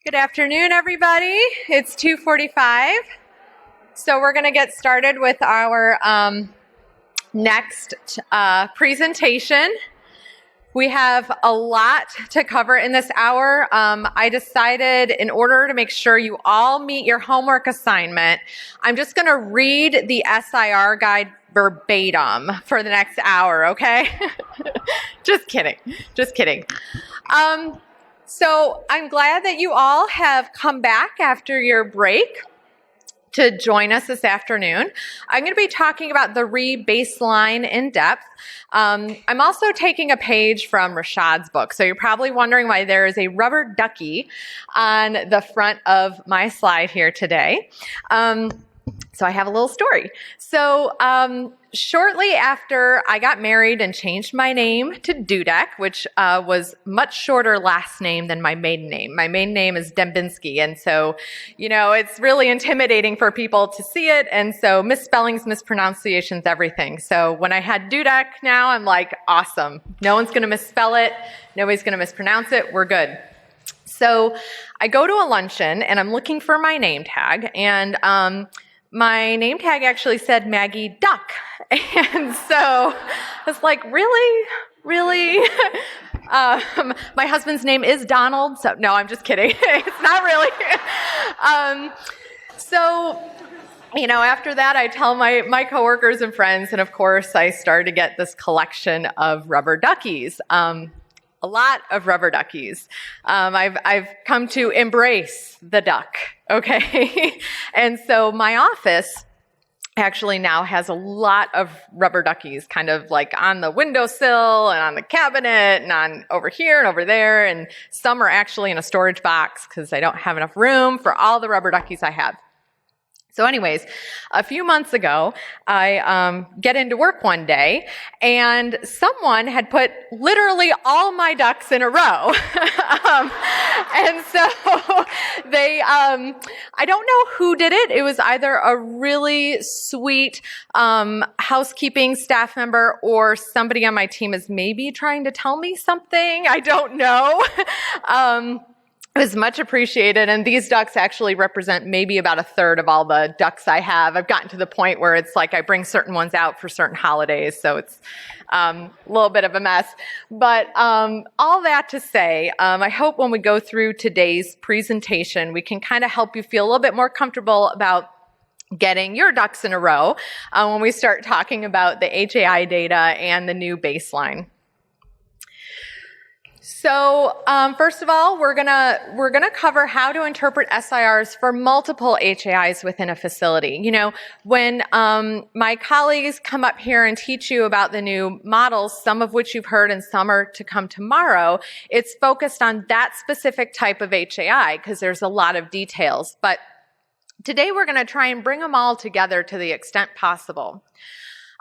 Good afternoon, everybody. It's 2:45. So we're going to get started with our next presentation. We have a lot to cover in this hour. I decided in order to make sure you all meet your homework assignment, I'm just going to read the SIR guide verbatim for the next hour, okay? Just kidding. So I'm glad that you all have come back after your break to join us this afternoon. I'm going to be talking about the re-baseline in depth. I'm also taking a page from Rashad's book. So you're probably wondering why there is a rubber ducky on the front of my slide here today. So I have a little story. So shortly after I got married and changed my name to Dudeck, which was much shorter last name than my maiden name. My maiden name is Dembinski, and so, it's really intimidating for people to see it, and so misspellings, mispronunciations, everything. So when I had Dudeck now, I'm like, awesome. No one's going to misspell it. Nobody's going to mispronounce it. We're good. So I go to a luncheon, and I'm looking for my name tag, and my name tag actually said Maggie Duck. And so I was like, really? My husband's name is Donald. So no, I'm just kidding. It's not really. After that, I tell my coworkers and friends, and of course, I started to get this collection of rubber duckies. A lot of rubber duckies. I've come to embrace the duck, okay? And so my office actually now has a lot of rubber duckies kind of like on the windowsill and on the cabinet and on over here and over there. And some are actually in a storage box because I don't have enough room for all the rubber duckies I have. So anyways, a few months ago, I get into work one day, and someone had put literally all my ducks in a row. And so I don't know who did it. It was either a really sweet housekeeping staff member or somebody on my team is maybe trying to tell me something. I don't know. It was much appreciated, and these ducks actually represent maybe about a third of all the ducks I have. I've gotten to the point where it's like I bring certain ones out for certain holidays, so it's a little bit of a mess. But all that to say, I hope when we go through today's presentation, we can kind of help you feel a little bit more comfortable about getting your ducks in a row when we start talking about the HAI data and the new baseline. So first of all, we're gonna cover how to interpret SIRs for multiple HAIs within a facility. When my colleagues come up here and teach you about the new models, some of which you've heard and some are to come tomorrow, it's focused on that specific type of HAI because there's a lot of details. But today we're going to try and bring them all together to the extent possible.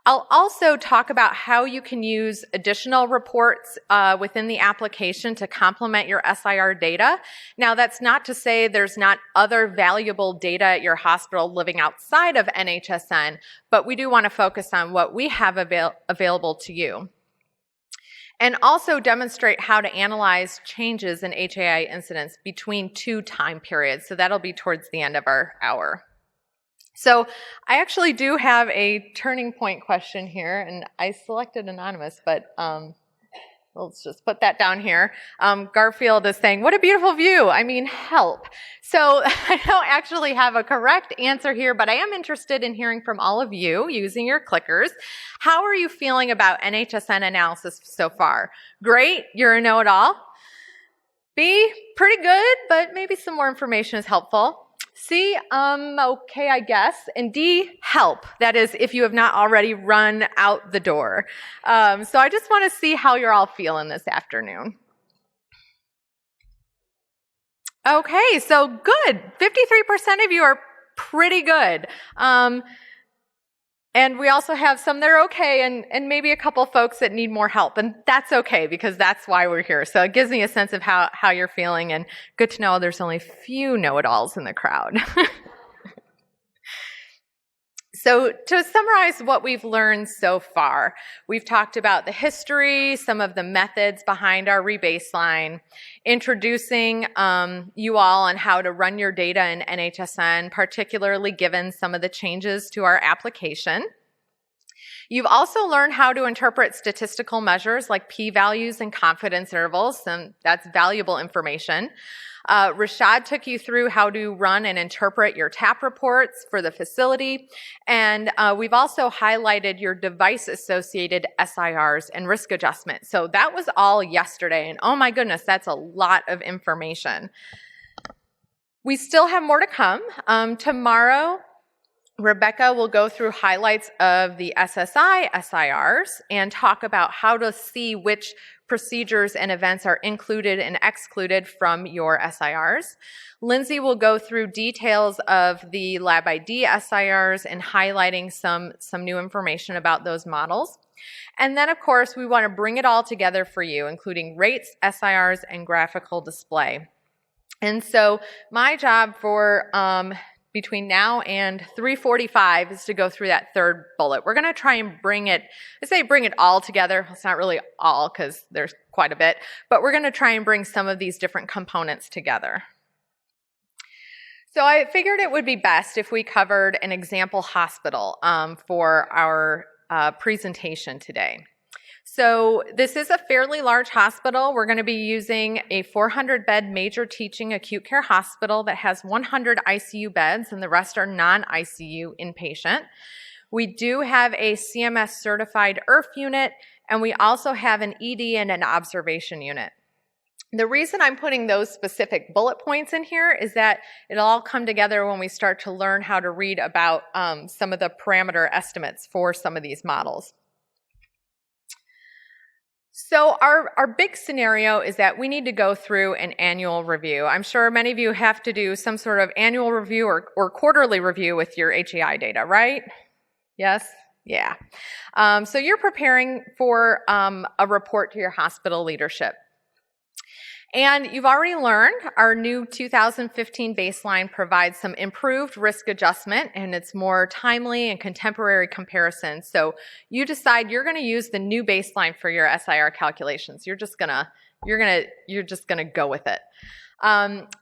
I'll also talk about how you can use additional reports within the application to complement your SIR data. Now, that's not to say there's not other valuable data at your hospital living outside of NHSN, but we do want to focus on what we have available to you. And also demonstrate how to analyze changes in HAI incidence between two time periods. So that'll be towards the end of our hour. So I actually do have a turning point question here, and I selected anonymous, but let's just put that down here. Garfield is saying, what a beautiful view. I mean, help. So I don't actually have a correct answer here, but I am interested in hearing from all of you using your clickers. How are you feeling about NHSN analysis so far? Great, you're a know-it-all. B, pretty good, but maybe some more information is helpful. C, okay, I guess. And D, help. That is, if you have not already run out the door. So I just want to see how you're all feeling this afternoon. Okay, so good. 53% of you are pretty good. And we also have some that are okay and maybe a couple folks that need more help. And that's okay because that's why we're here. So it gives me a sense of how you're feeling, and good to know there's only a few know-it-alls in the crowd. So to summarize what we've learned so far, we've talked about the history, some of the methods behind our rebaseline, introducing you all on how to run your data in NHSN, particularly given some of the changes to our application. You've also learned how to interpret statistical measures like p-values and confidence intervals, and that's valuable information. Rashad took you through how to run and interpret your TAP reports for the facility, and we've also highlighted your device-associated SIRs and risk adjustment. So that was all yesterday, and oh my goodness, that's a lot of information. We still have more to come. Tomorrow, Rebecca will go through highlights of the SSI SIRs and talk about how to see which procedures and events are included and excluded from your SIRs. Lindsay will go through details of the Lab ID SIRs and highlighting some new information about those models. And then, of course, we want to bring it all together for you, including rates, SIRs, and graphical display. And so my job for between now and 3:45 is to go through that third bullet. We're going to try and bring it all together. It's not really all because there's quite a bit, but we're going to try and bring some of these different components together. So I figured it would be best if we covered an example hospital for our presentation today. So this is a fairly large hospital. We're going to be using a 400-bed major teaching acute care hospital that has 100 ICU beds, and the rest are non-ICU inpatient. We do have a CMS certified IRF unit, and we also have an ED and an observation unit. The reason I'm putting those specific bullet points in here is that it'll all come together when we start to learn how to read about some of the parameter estimates for some of these models. So our big scenario is that we need to go through an annual review. I'm sure many of you have to do some sort of annual review or quarterly review with your HAI data, right? Yes? Yeah. So you're preparing for a report to your hospital leadership. And you've already learned our new 2015 baseline provides some improved risk adjustment, and it's more timely and contemporary comparison. So you decide you're going to use the new baseline for your SIR calculations. You're just going to go with it.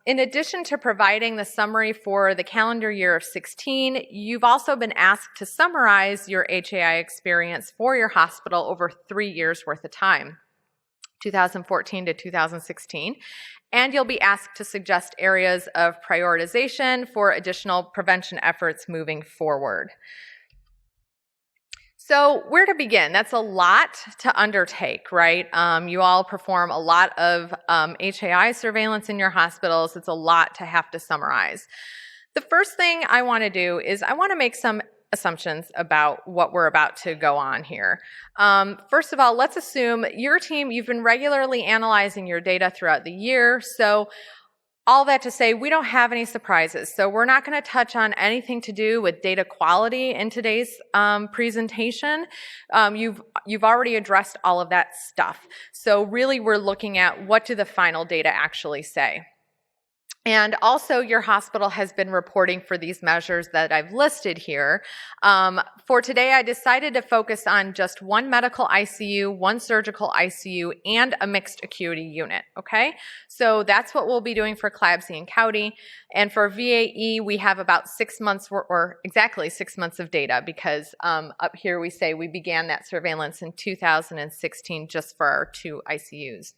In addition to providing the summary for the calendar year of 16, you've also been asked to summarize your HAI experience for your hospital over 3 years worth of time. 2014 to 2016, and you'll be asked to suggest areas of prioritization for additional prevention efforts moving forward. So where to begin? That's a lot to undertake, right? You all perform a lot of HAI surveillance in your hospitals. It's a lot to have to summarize. The first thing I want to do is I want to make some assumptions about what we're about to go on here. First of all, let's assume your team, you've been regularly analyzing your data throughout the year. So all that to say, we don't have any surprises. So we're not going to touch on anything to do with data quality in today's presentation. You've already addressed all of that stuff. So really we're looking at what do the final data actually say. And also your hospital has been reporting for these measures that I've listed here. For today, I decided to focus on just one medical ICU, one surgical ICU, and a mixed acuity unit, okay? So that's what we'll be doing for CLABSI and COUTI. And for VAE, we have about 6 months, or exactly 6 months of data, because up here we say we began that surveillance in 2016 just for our 2 ICUs.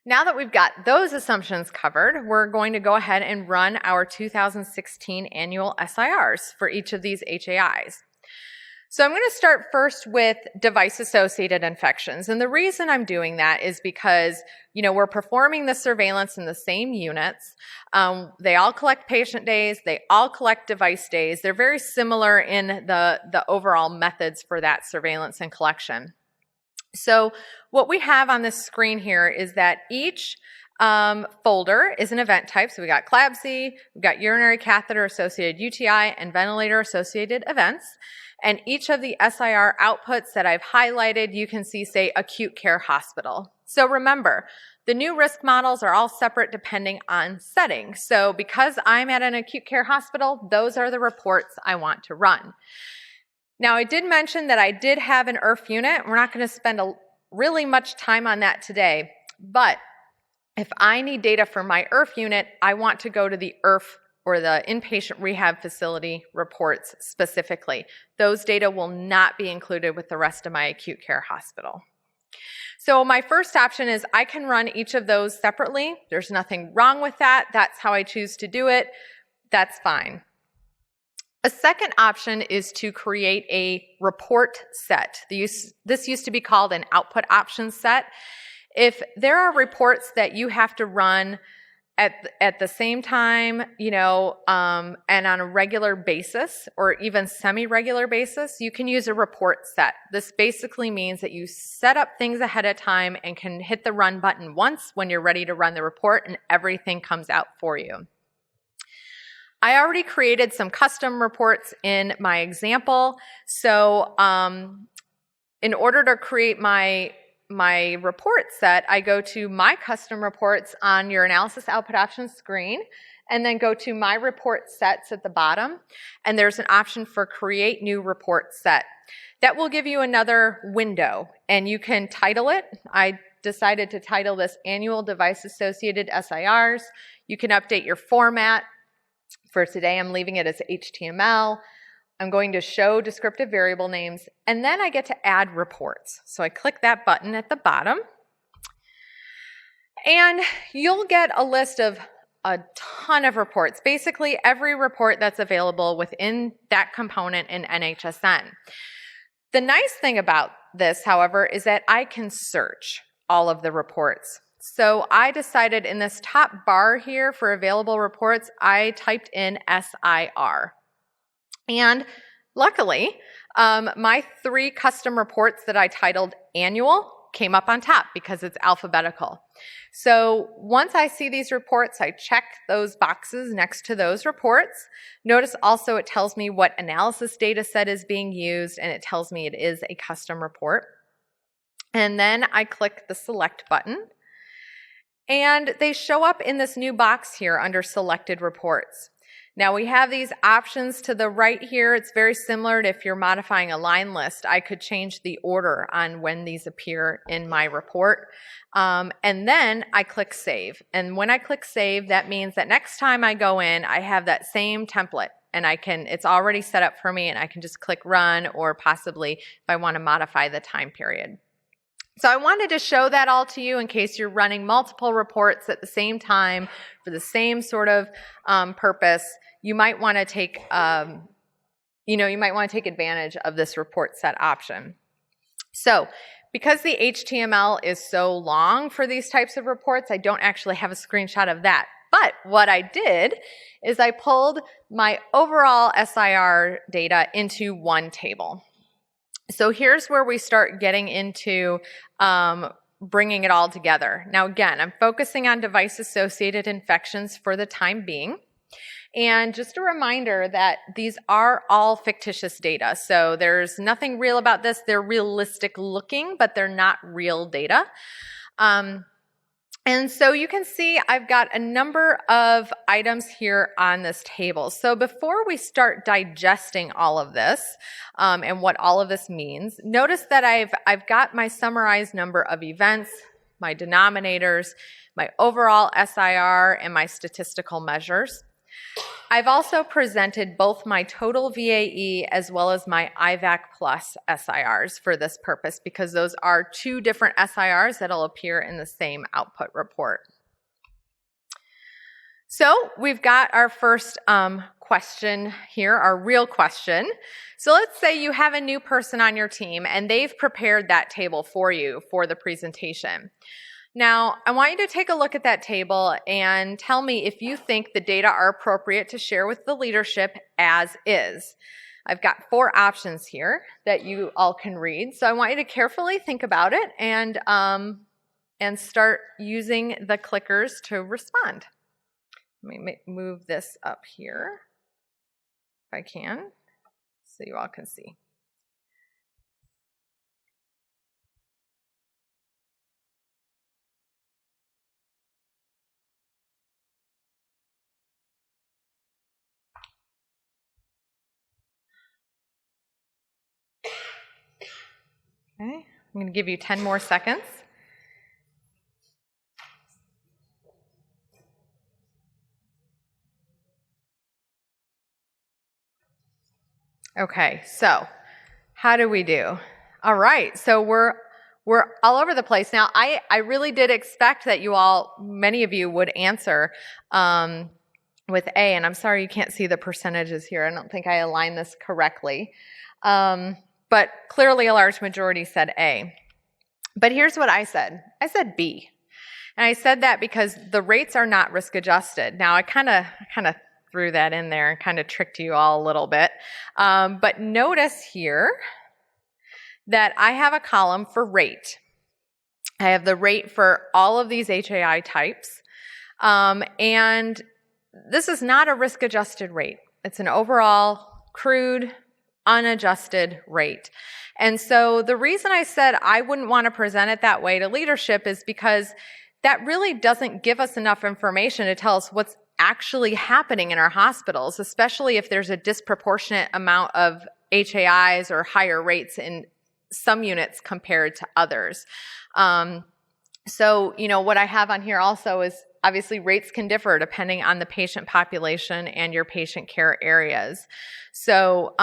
Now that we've got those assumptions covered, we're going to go ahead and run our 2016 annual SIRs for each of these HAIs. So I'm going to start first with device-associated infections. And the reason I'm doing that is because, we're performing the surveillance in the same units. They all collect patient days. They all collect device days. They're very similar in the overall methods for that surveillance and collection. So what we have on this screen here is that each folder is an event type. So we got CLABSI, we've got urinary catheter associated UTI, and ventilator associated events. And each of the SIR outputs that I've highlighted, you can see say acute care hospital. So remember, the new risk models are all separate depending on setting. So because I'm at an acute care hospital, those are the reports I want to run. Now, I did mention that I did have an IRF unit. We're not going to spend really much time on that today, but if I need data for my IRF unit, I want to go to the IRF or the inpatient rehab facility reports specifically. Those data will not be included with the rest of my acute care hospital. So my first option is I can run each of those separately. There's nothing wrong with that. That's how I choose to do it. That's fine. A second option is to create a report set. This used to be called an output options set. If there are reports that you have to run at the same time, and on a regular basis or even semi-regular basis, you can use a report set. This basically means that you set up things ahead of time and can hit the run button once when you're ready to run the report and everything comes out for you. I already created some custom reports in my example. So in order to create my report set, I go to My Custom Reports on your Analysis Output Options screen, and then go to My Report Sets at the bottom, and there's an option for Create New Report Set. That will give you another window, and you can title it. I decided to title this Annual Device Associated SIRs. You can update your format. For today, I'm leaving it as HTML. I'm going to show descriptive variable names, and then I get to add reports. So I click that button at the bottom, and you'll get a list of a ton of reports, basically every report that's available within that component in NHSN. The nice thing about this, however, is that I can search all of the reports. So I decided in this top bar here for available reports, I typed in SIR. And luckily, my 3 custom reports that I titled Annual came up on top because it's alphabetical. So once I see these reports, I check those boxes next to those reports. Notice also it tells me what analysis data set is being used, and it tells me it is a custom report. And then I click the Select button, and they show up in this new box here under Selected Reports. Now we have these options to the right here. It's very similar to if you're modifying a line list. I could change the order on when these appear in my report. And then I click Save. And when I click Save, that means that next time I go in, I have that same template. And it's already set up for me, and I can just click Run, or possibly if I want to modify the time period. So I wanted to show that all to you in case you're running multiple reports at the same time for the same sort of purpose. You might want to take, advantage of this report set option. So because the HTML is so long for these types of reports, I don't actually have a screenshot of that. But what I did is I pulled my overall SIR data into one table. So here's where we start getting into bringing it all together. Now again, I'm focusing on device-associated infections for the time being. And just a reminder that these are all fictitious data. So there's nothing real about this. They're realistic looking, but they're not real data. And so you can see I've got a number of items here on this table. So before we start digesting all of this and what all of this means, notice that I've got my summarized number of events, my denominators, my overall SIR, and my statistical measures. I've also presented both my total VAE as well as my IVAC plus SIRs for this purpose, because those are 2 different SIRs that'll appear in the same output report. So we've got our first question here, our real question. So let's say you have a new person on your team and they've prepared that table for you for the presentation. Now, I want you to take a look at that table and tell me if you think the data are appropriate to share with the leadership as is. I've got 4 options here that you all can read, so I want you to carefully think about it and and start using the clickers to respond. Let me move this up here if I can so you all can see. Okay, I'm going to give you 10 more seconds. Okay, so how do we do? All right, so we're all over the place. Now, I really did expect that you all, many of you would answer with A, and I'm sorry you can't see the percentages here. I don't think I aligned this correctly. But clearly a large majority said A. But here's what I said. I said B. And I said that because the rates are not risk adjusted. Now, I kind of threw that in there and kind of tricked you all a little bit. But notice here that I have a column for rate. I have the rate for all of these HAI types. And this is not a risk adjusted rate. It's an overall crude, unadjusted rate. And so the reason I said I wouldn't want to present it that way to leadership is because that really doesn't give us enough information to tell us what's actually happening in our hospitals, especially if there's a disproportionate amount of HAIs or higher rates in some units compared to others. So, what I have on here also is obviously rates can differ depending on the patient population and your patient care areas. So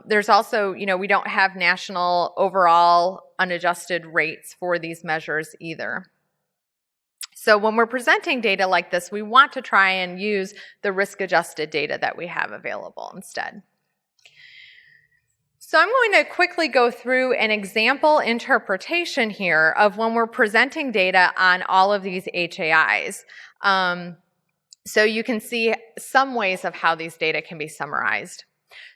there's also, we don't have national overall unadjusted rates for these measures either. So when we're presenting data like this, we want to try and use the risk-adjusted data that we have available instead. So I'm going to quickly go through an example interpretation here of when we're presenting data on all of these HAIs. So you can see some ways of how these data can be summarized.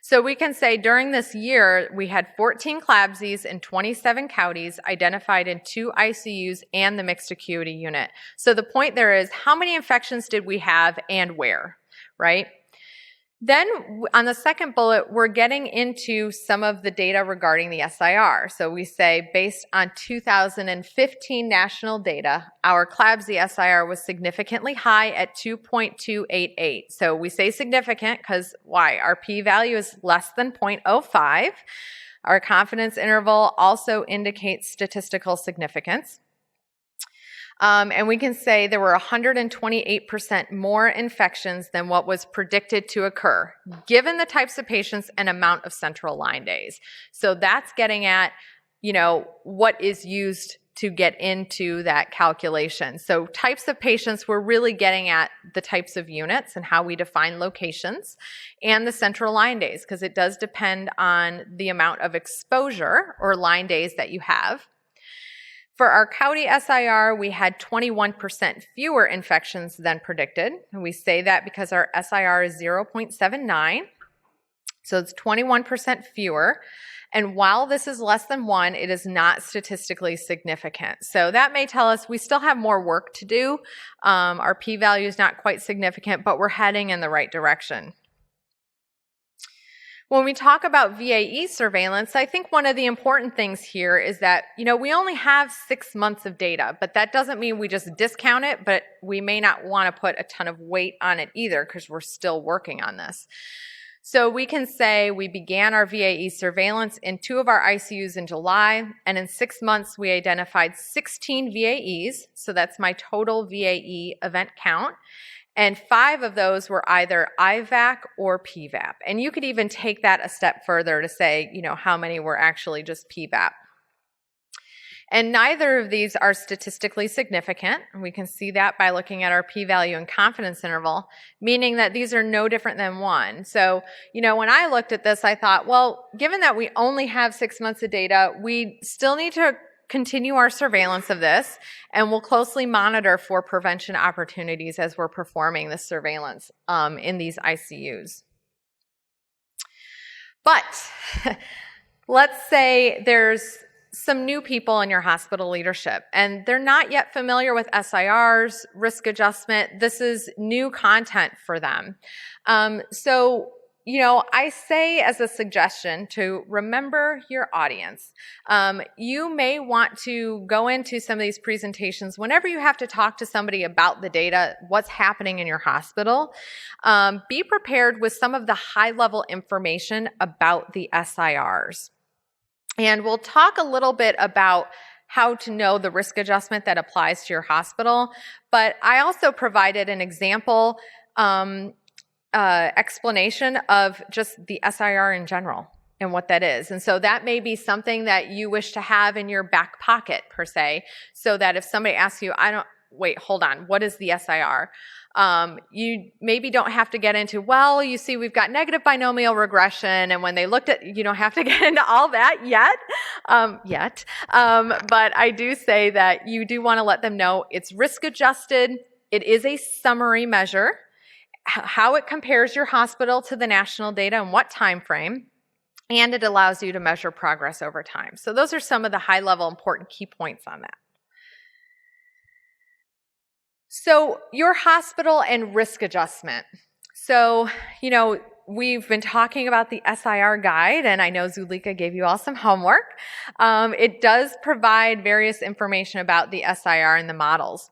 So we can say during this year, we had 14 CLABSIs in 27 counties identified in 2 ICUs and the mixed acuity unit. So the point there is, how many infections did we have and where, right? Then on the second bullet, we're getting into some of the data regarding the SIR. So we say based on 2015 national data, our CLABSI SIR was significantly high at 2.288. So we say significant because why? Our p-value is less than 0.05. Our confidence interval also indicates statistical significance. And we can say there were 128% more infections than what was predicted to occur, given the types of patients and amount of central line days. So that's getting at, what is used to get into that calculation. So types of patients, we're really getting at the types of units and how we define locations and the central line days, because it does depend on the amount of exposure or line days that you have. For our county SIR, we had 21% fewer infections than predicted. And we say that because our SIR is 0.79. So it's 21% fewer. And while this is less than 1, it is not statistically significant. So that may tell us we still have more work to do. Our p-value is not quite significant, but we're heading in the right direction. When we talk about VAE surveillance, I think one of the important things here is that, we only have 6 months of data, but that doesn't mean we just discount it, but we may not want to put a ton of weight on it either because we're still working on this. So we can say we began our VAE surveillance in 2 of our ICUs in July, and in 6 months we identified 16 VAEs, so that's my total VAE event count. And 5 of those were either IVAC or PVAP. And you could even take that a step further to say, how many were actually just PVAP. And neither of these are statistically significant. We can see that by looking at our p-value and confidence interval, meaning that these are no different than 1. So, when I looked at this, I thought, well, given that we only have 6 months of data, we still need to continue our surveillance of this, and we'll closely monitor for prevention opportunities as we're performing this surveillance in these ICUs. But let's say there's some new people in your hospital leadership, and they're not yet familiar with SIRs, risk adjustment. This is new content for them. So, I say as a suggestion to remember your audience. You may want to go into some of these presentations whenever you have to talk to somebody about the data, what's happening in your hospital. Be prepared with some of the high-level information about the SIRs. And we'll talk a little bit about how to know the risk adjustment that applies to your hospital. But I also provided an example explanation of just the SIR in general and what that is. And so that may be something that you wish to have in your back pocket, per se, so that if somebody asks you, wait, hold on, what is the SIR? You maybe don't have to get into, well, you see, we've got negative binomial regression, and when they looked at, you don't have to get into all that yet. But I do say that you do want to let them know it's risk adjusted. It is a summary measure, how it compares your hospital to the national data and what time frame, and it allows you to measure progress over time. So those are some of the high-level important key points on that. So your hospital and risk adjustment. So, we've been talking about the SIR guide, and I know Zulika gave you all some homework. It does provide various information about the SIR and the models.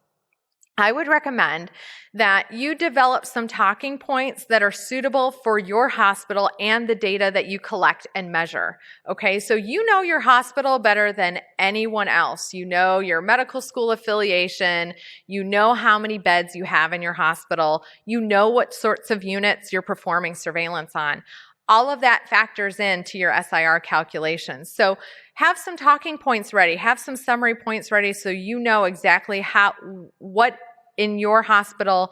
I would recommend that you develop some talking points that are suitable for your hospital and the data that you collect and measure. Okay, so you know your hospital better than anyone else. You know your medical school affiliation. You know how many beds you have in your hospital. You know what sorts of units you're performing surveillance on. All of that factors into your SIR calculations. So have some talking points ready, have some summary points ready so you know exactly what in your hospital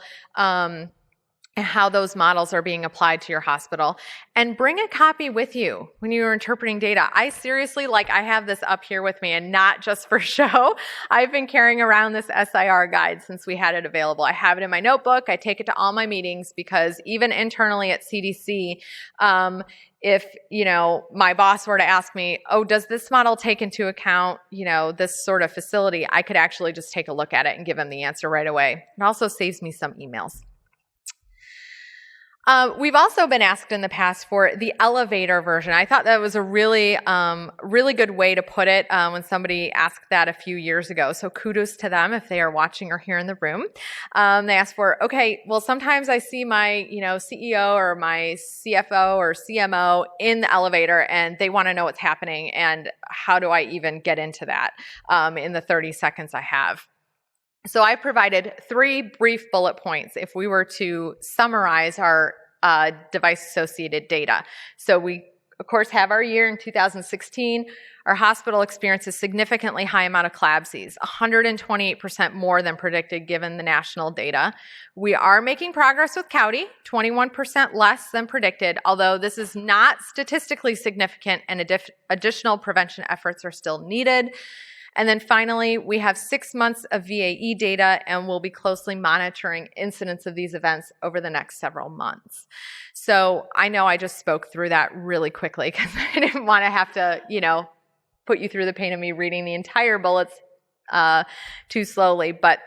and how those models are being applied to your hospital. And bring a copy with you when you're interpreting data. I seriously, I have this up here with me, and not just for show. I've been carrying around this SIR guide since we had it available. I have it in my notebook. I take it to all my meetings because even internally at CDC, if, my boss were to ask me, does this model take into account, this sort of facility, I could actually just take a look at it and give them the answer right away. It also saves me some emails. We've also been asked in the past for the elevator version. I thought that was a really good way to put it when somebody asked that a few years ago. So kudos to them if they are watching or here in the room. They asked for, sometimes I see my CEO or my CFO or CMO in the elevator, and they want to know what's happening, and how do I even get into that in the 30 seconds I have. So I provided 3 brief bullet points if we were to summarize our device-associated data. So we, of course, have our year in 2016. Our hospital experienced a significantly high amount of CLABSIs, 128% more than predicted given the national data. We are making progress with CAUTI, 21% less than predicted, although this is not statistically significant and additional prevention efforts are still needed. And then finally, we have 6 months of VAE data, and we'll be closely monitoring incidence of these events over the next several months. So I know I just spoke through that really quickly because I didn't want to have to, put you through the pain of me reading the entire bullets too slowly. But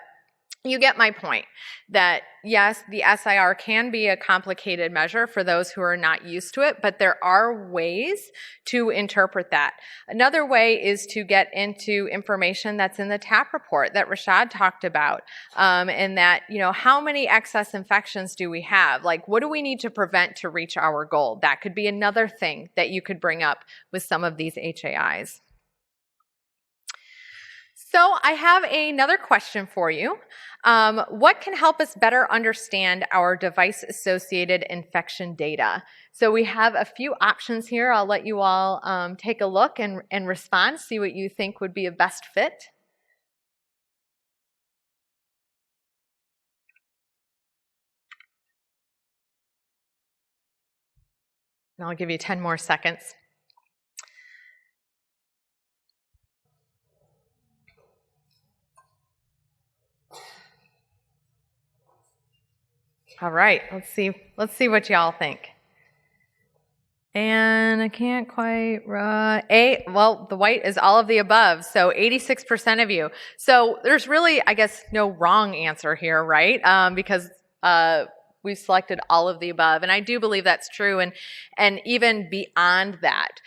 you get my point that, yes, the SIR can be a complicated measure for those who are not used to it, but there are ways to interpret that. Another way is to get into information that's in the TAP report that Rashad talked about, and that, how many excess infections do we have? What do we need to prevent to reach our goal? That could be another thing that you could bring up with some of these HAIs. So I have another question for you. What can help us better understand our device-associated infection data? So we have a few options here. I'll let you all take a look and respond, see what you think would be a best fit. And I'll give you 10 more seconds. All right, let's see what y'all think. And I can't quite, well, the white is all of the above, so 86% of you. So there's really, I guess, no wrong answer here, right? Because we've selected all of the above, and I do believe that's true, and even beyond that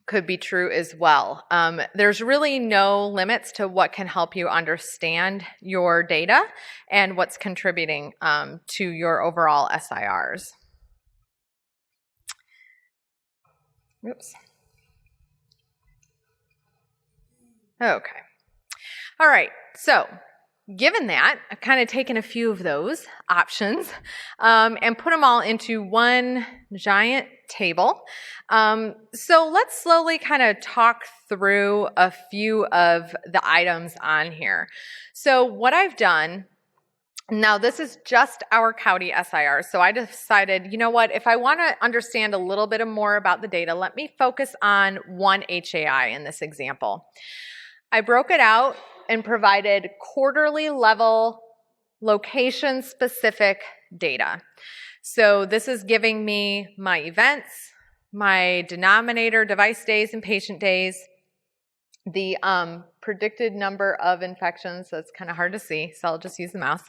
could be true as well. There's really no limits to what can help you understand your data and what's contributing to your overall SIRs. Oops. Okay. All right. So given that, I've kind of taken a few of those options and put them all into one giant table. So let's slowly kind of talk through a few of the items on here. So what I've done, now this is just our county SIR. So I decided, you know what, if I want to understand a little bit more about the data, let me focus on one HAI in this example. I broke it out and provided quarterly level location specific data. So this is giving me my events, my denominator, device days and patient days, the predicted number of infections, so it's kind of hard to see, so I'll just use the mouse,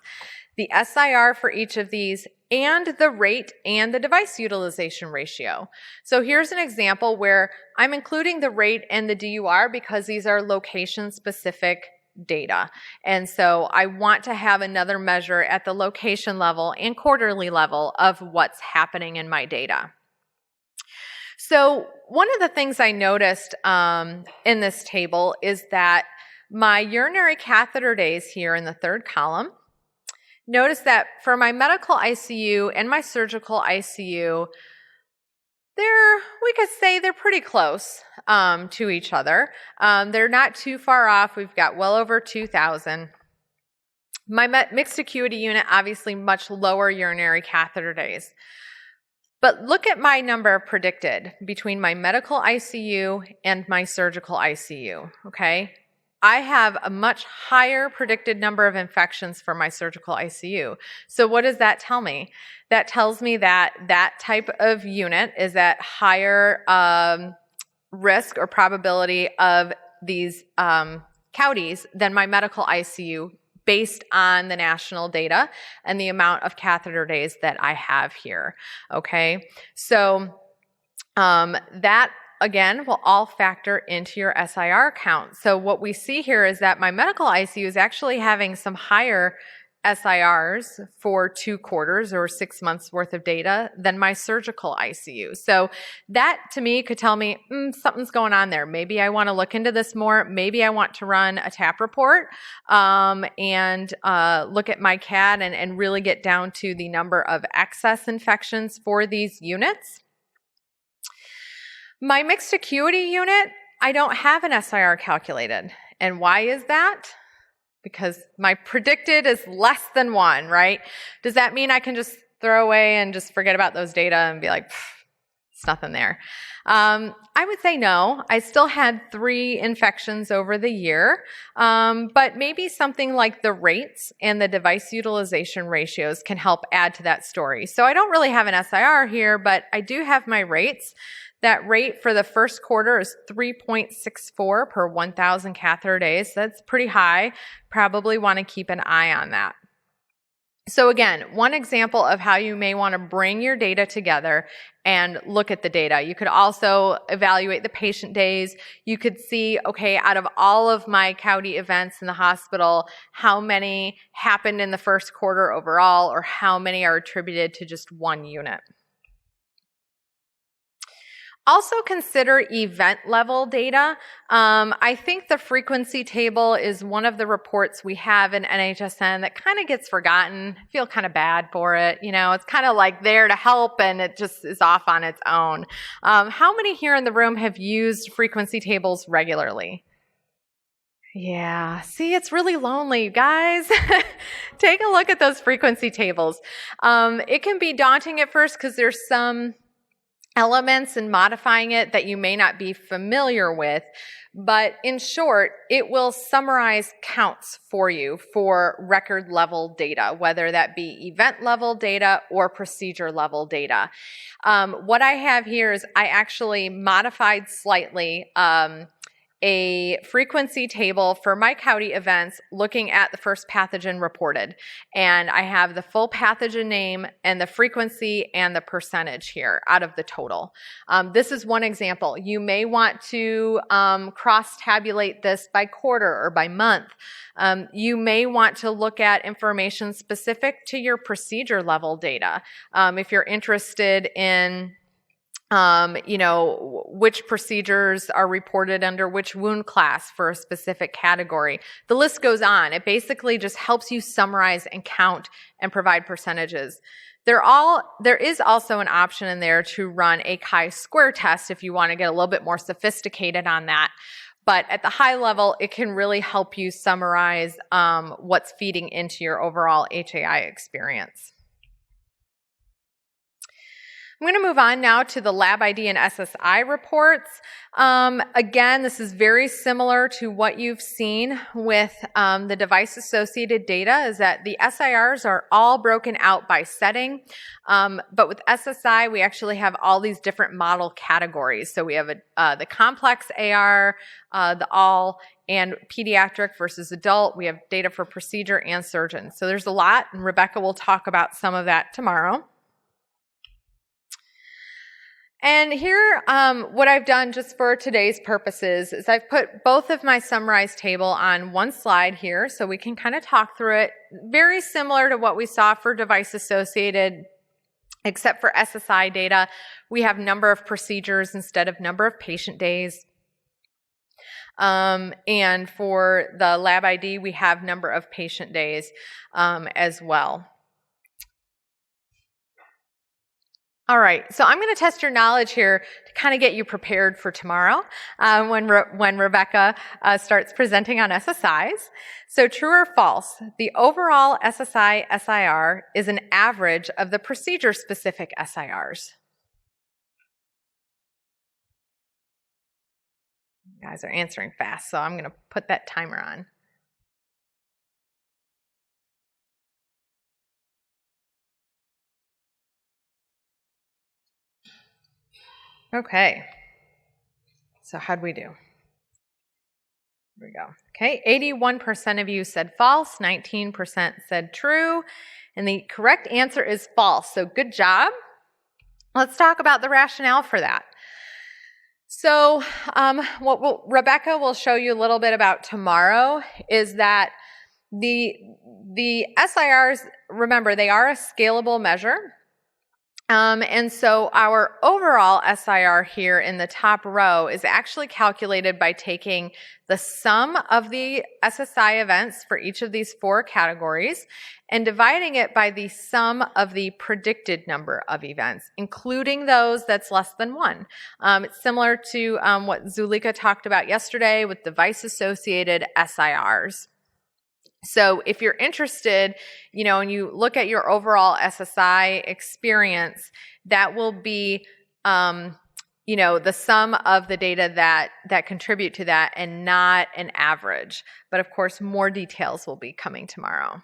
the SIR for each of these, and the rate and the device utilization ratio. So here's an example where I'm including the rate and the DUR because these are location-specific data. And so I want to have another measure at the location level and quarterly level of what's happening in my data. So one of the things I noticed in this table is that my urinary catheter days here in the third column, notice that for my medical ICU and my surgical ICU, we could say they're pretty close to each other. They're not too far off. We've got well over 2,000. My mixed acuity unit, obviously much lower urinary catheter days. But look at my number predicted between my medical ICU and my surgical ICU, okay? I have a much higher predicted number of infections for my surgical ICU. So what does that tell me? That tells me that that type of unit is at higher risk or probability of these CAUTIs than my medical ICU based on the national data and the amount of catheter days that I have here, okay? So that, again, will all factor into your SIR count. So what we see here is that my medical ICU is actually having some higher SIRs for 2 quarters or 6 months worth of data than my surgical ICU. So that to me could tell me something's going on there. Maybe I want to look into this more. Maybe I want to run a TAP report and look at my CAD and really get down to the number of excess infections for these units. My mixed acuity unit, I don't have an SIR calculated. And why is that? Because my predicted is less than 1, right? Does that mean I can just throw away and just forget about those data and be like, it's nothing there? I would say no. I still had 3 infections over the year, but maybe something like the rates and the device utilization ratios can help add to that story. So I don't really have an SIR here, but I do have my rates. That rate for the first quarter is 3.64 per 1,000 catheter days. That's pretty high. Probably want to keep an eye on that. So again, one example of how you may want to bring your data together and look at the data. You could also evaluate the patient days. You could see, okay, out of all of my CAUTI events in the hospital, how many happened in the first quarter overall, or how many are attributed to just one unit. Also consider event level data. I think the frequency table is one of the reports we have in NHSN that kind of gets forgotten. I feel kind of bad for it. You know, it's kind of like there to help and it just is off on its own. How many here in the room have used frequency tables regularly? Yeah, see, it's really lonely, guys. Take a look at those frequency tables. It can be daunting at first because there's some elements and modifying it that you may not be familiar with. But in short, it will summarize counts for you for record level data, whether that be event level data or procedure level data. What I have here is I actually modified slightly a frequency table for my county events looking at the first pathogen reported. And I have the full pathogen name and the frequency and the percentage here out of the total. This is one example. You may want to cross-tabulate this by quarter or by month. You may want to look at information specific to your procedure level data. If you're interested in which procedures are reported under which wound class for a specific category. The list goes on. It basically just helps you summarize and count and provide percentages. There is also an option in there to run a chi-square test if you want to get a little bit more sophisticated on that. But at the high level, it can really help you summarize what's feeding into your overall HAI experience. I'm going to move on now to the lab ID and SSI reports. Again, this is very similar to what you've seen with the device-associated data, is that the SIRs are all broken out by setting. But with SSI, we actually have all these different model categories. So we have the complex AR, the all, and pediatric versus adult. We have data for procedure and surgeon. So there's a lot, and Rebecca will talk about some of that tomorrow. And here, what I've done just for today's purposes is I've put both of my summarized table on one slide here so we can kind of talk through it. Very similar to what we saw for device-associated, except for SSI data. We have number of procedures instead of number of patient days. And for the lab ID, we have number of patient days as well. All right, so I'm going to test your knowledge here to kind of get you prepared for tomorrow when Rebecca starts presenting on SSIs. So true or false, the overall SSI SIR is an average of the procedure-specific SIRs. You guys are answering fast, so I'm going to put that timer on. Okay, so how'd we do? Here we go. Okay, 81% of you said false, 19% said true, and the correct answer is false, so good job. Let's talk about the rationale for that. So Rebecca will show you a little bit about tomorrow is that the SIRs, remember, they are a scalable measure. And so our overall SIR here in the top row is actually calculated by taking the sum of the SSI events for each of these 4 categories and dividing it by the sum of the predicted number of events, including those that's less than 1. It's similar to what Zulika talked about yesterday with device-associated SIRs. So if you're interested, and you look at your overall SSI experience, that will be, the sum of the data that contribute to that and not an average. But of course, more details will be coming tomorrow.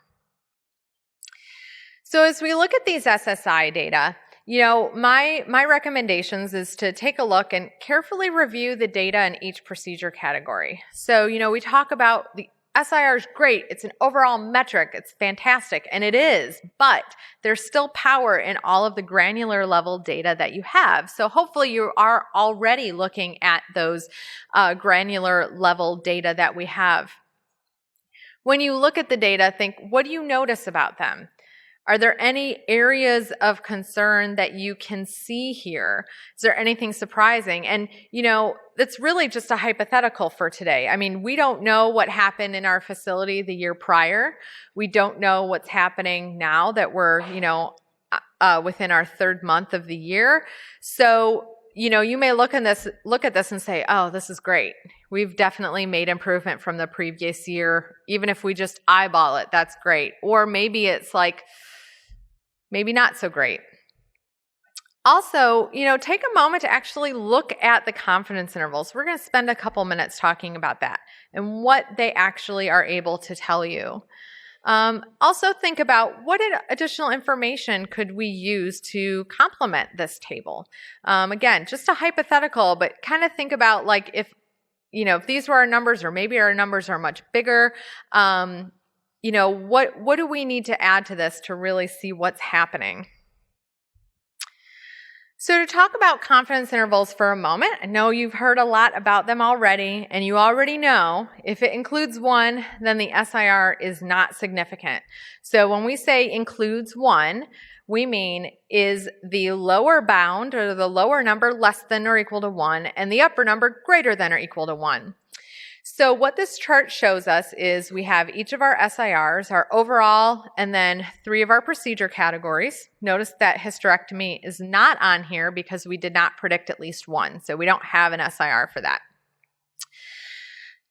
So as we look at these SSI data, my recommendations is to take a look and carefully review the data in each procedure category. So, we talk about the SIR is great. It's an overall metric. It's fantastic, and it is, but there's still power in all of the granular level data that you have. So hopefully you are already looking at those granular level data that we have. When you look at the data, think, what do you notice about them? Are there any areas of concern that you can see here? Is there anything surprising? And, it's really just a hypothetical for today. I mean, we don't know what happened in our facility the year prior. We don't know what's happening now that we're, within our 3rd month of the year. So, you may look at this and say, oh, this is great. We've definitely made improvement from the previous year. Even if we just eyeball it, that's great. Or maybe it's like, maybe not so great. Also, take a moment to actually look at the confidence intervals. We're going to spend a couple minutes talking about that and what they actually are able to tell you. Also think about what additional information could we use to complement this table. Again, just a hypothetical, but kind of think about like if these were our numbers, or maybe our numbers are much bigger, what do we need to add to this to really see what's happening? So to talk about confidence intervals for a moment, I know you've heard a lot about them already, and you already know if it includes 1, then the SIR is not significant. So when we say includes 1, we mean is the lower bound or the lower number less than or equal to 1 and the upper number greater than or equal to 1. So what this chart shows us is we have each of our SIRs, our overall, and then 3 of our procedure categories. Notice that hysterectomy is not on here because we did not predict at least 1, so we don't have an SIR for that.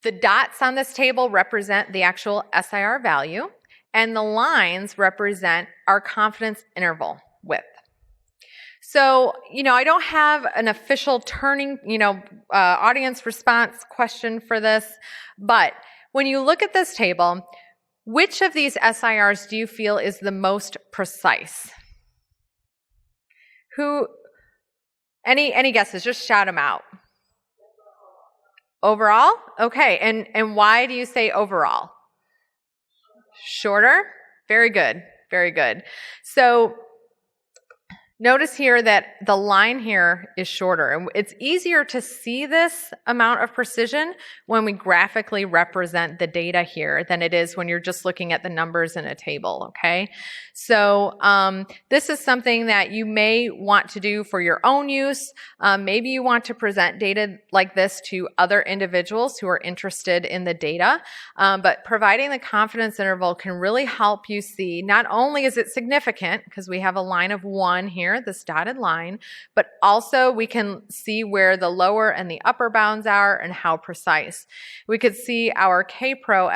The dots on this table represent the actual SIR value, and the lines represent our confidence interval width. So, I don't have an official audience response question for this, but when you look at this table, which of these SIRs do you feel is the most precise? Any guesses? Just shout them out. Overall? Okay, and why do you say overall? Shorter? Very good, very good. So, notice here that the line here is shorter, and it's easier to see this amount of precision when we graphically represent the data here than it is when you're just looking at the numbers in a table, okay? So this is something that you may want to do for your own use. Maybe you want to present data like this to other individuals who are interested in the data, but providing the confidence interval can really help you see not only is it significant, because we have a line of 1 here, this dotted line, but also we can see where the lower and the upper bounds are and how precise. We could see our K-Pro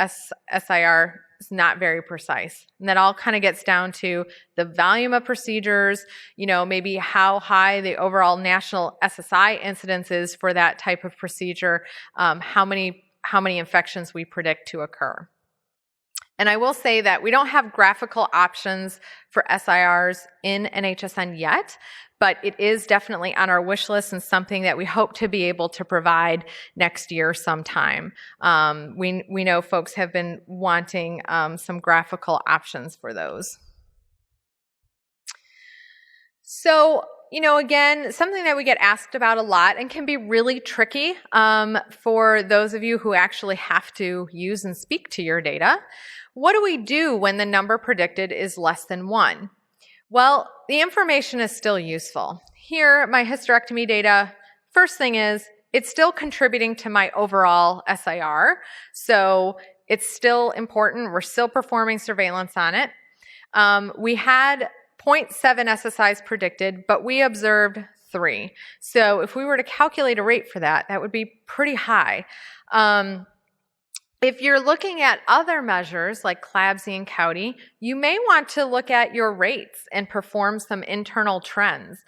SIR is not very precise. And that all kind of gets down to the volume of procedures, maybe how high the overall national SSI incidence is for that type of procedure, how many infections we predict to occur. And I will say that we don't have graphical options for SIRs in NHSN yet, but it is definitely on our wish list and something that we hope to be able to provide next year sometime. We know folks have been wanting some graphical options for those. So, again, something that we get asked about a lot and can be really tricky for those of you who actually have to use and speak to your data. What do we do when the number predicted is less than 1? Well, the information is still useful. Here, my hysterectomy data, first thing is, it's still contributing to my overall SIR, so it's still important. We're still performing surveillance on it. We had 0.7 SSIs predicted, but we observed 3. So if we were to calculate a rate for that, that would be pretty high. If you're looking at other measures like CLABSI and CAUTI, you may want to look at your rates and perform some internal trends.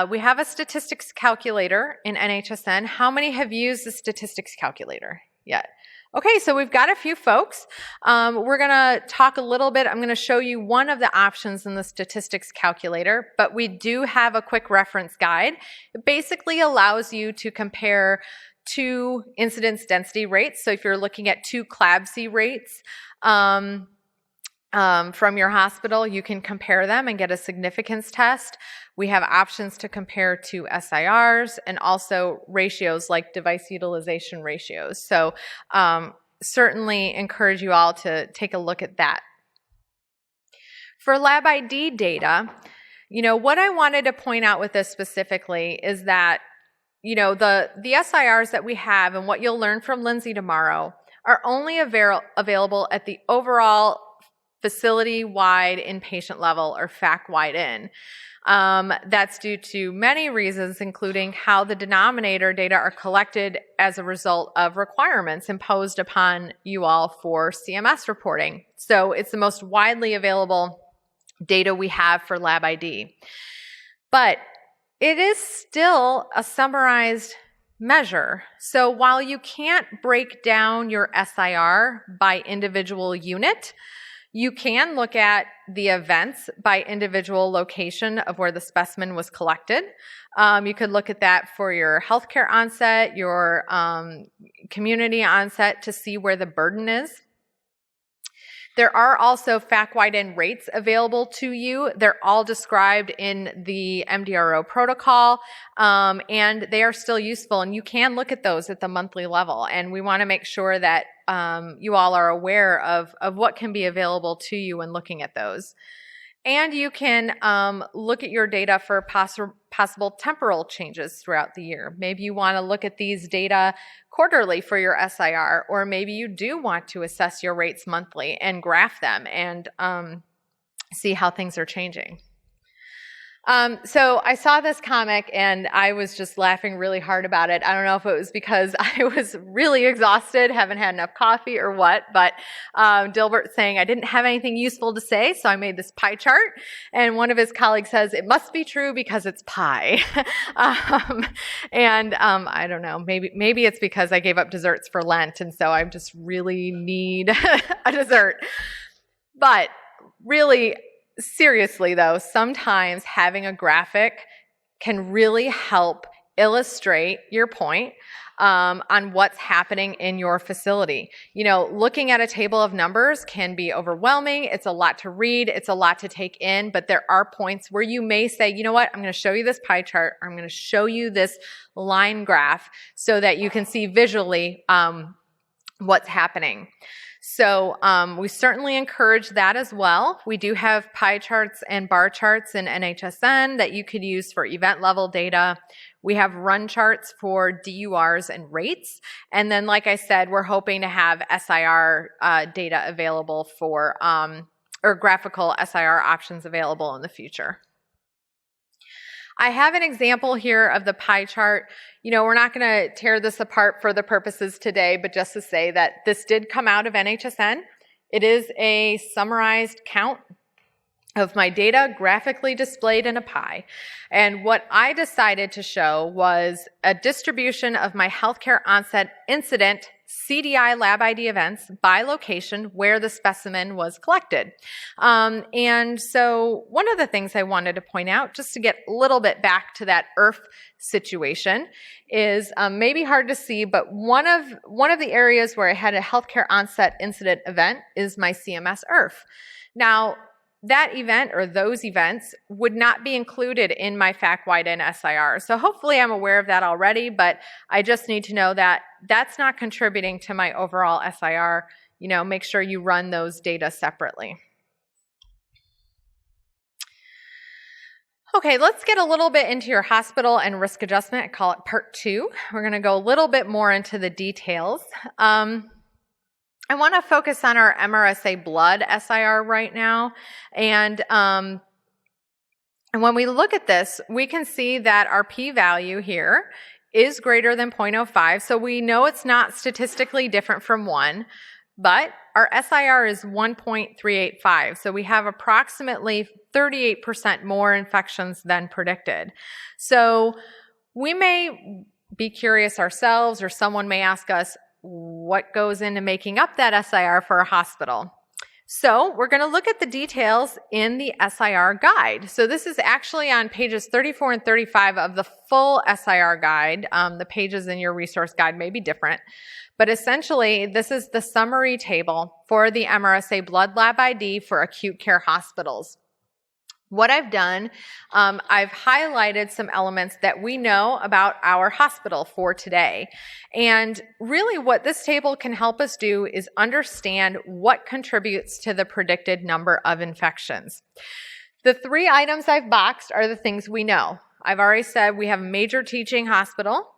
We have a statistics calculator in NHSN. How many have used the statistics calculator yet? Okay, so we've got a few folks. We're going to talk a little bit. I'm going to show you one of the options in the statistics calculator, but we do have a quick reference guide. It basically allows you to compare 2 incidence density rates. So if you're looking at 2 CLABSI rates from your hospital, you can compare them and get a significance test. We have options to compare to SIRs and also ratios like device utilization ratios. So certainly encourage you all to take a look at that. For lab ID data, what I wanted to point out with this specifically is that the SIRs that we have and what you'll learn from Lindsay tomorrow are only available at the overall facility-wide inpatient level or FAC-wide in. That's due to many reasons, including how the denominator data are collected as a result of requirements imposed upon you all for CMS reporting. So it's the most widely available data we have for lab ID. But it is still a summarized measure. So while you can't break down your SIR by individual unit, you can look at the events by individual location of where the specimen was collected. You could look at that for your healthcare onset, your community onset, to see where the burden is. There are also FACWIDE-in rates available to you. They're all described in the MDRO protocol, and they are still useful, and you can look at those at the monthly level. And we want to make sure that you all are aware of what can be available to you when looking at those. And you can look at your data for possible temporal changes throughout the year. Maybe you want to look at these data quarterly for your SIR, or maybe you do want to assess your rates monthly and graph them and see how things are changing. So I saw this comic and I was just laughing really hard about it. I don't know if it was because I was really exhausted, haven't had enough coffee or what, but Dilbert saying I didn't have anything useful to say, so I made this pie chart. And one of his colleagues says, it must be true because it's pie. I don't know, maybe it's because I gave up desserts for Lent, and so I just really need a dessert. But really, seriously though, sometimes having a graphic can really help illustrate your point on what's happening in your facility. You know, looking at a table of numbers can be overwhelming. It's a lot to read. It's a lot to take in, but there are points where you may say, you know what, I'm going to show you this pie chart, or I'm going to show you this line graph so that you can see visually what's happening. So we certainly encourage that as well. We do have pie charts and bar charts in NHSN that you could use for event level data. We have run charts for DURs and rates. And then, like I said, we're hoping to have SIR data available for, or graphical SIR options available in the future. I have an example here of the pie chart. You know, we're not going to tear this apart for the purposes today, but just to say that this did come out of NHSN. It is a summarized count of my data graphically displayed in a pie. And what I decided to show was a distribution of my healthcare onset incident CDI lab ID events by location where the specimen was collected. And so one of the things I wanted to point out, just to get a little bit back to that IRF situation, is maybe hard to see, but one of the areas where I had a healthcare onset incident event is my CMS IRF. Now, that event or those events would not be included in my FACWIDE-in SIR. So hopefully I'm aware of that already, but I just need to know that that's not contributing to my overall SIR. You know, make sure you run those data separately. Okay, let's get a little bit into your hospital and risk adjustment. I call it part 2. We're going to go a little bit more into the details. I want to focus on our MRSA blood SIR right now. And when we look at this, we can see that our p-value here is greater than 0.05. So we know it's not statistically different from 1, but our SIR is 1.385. So we have approximately 38% more infections than predicted. So we may be curious ourselves, or someone may ask us, what goes into making up that SIR for a hospital? So we're going to look at the details in the SIR guide. So this is actually on pages 34 and 35 of the full SIR guide. The pages in your resource guide may be different, but essentially this is the summary table for the MRSA blood lab ID for acute care hospitals. What I've done, I've highlighted some elements that we know about our hospital for today. And really what this table can help us do is understand what contributes to the predicted number of infections. The 3 items I've boxed are the things we know. I've already said we have a major teaching hospital.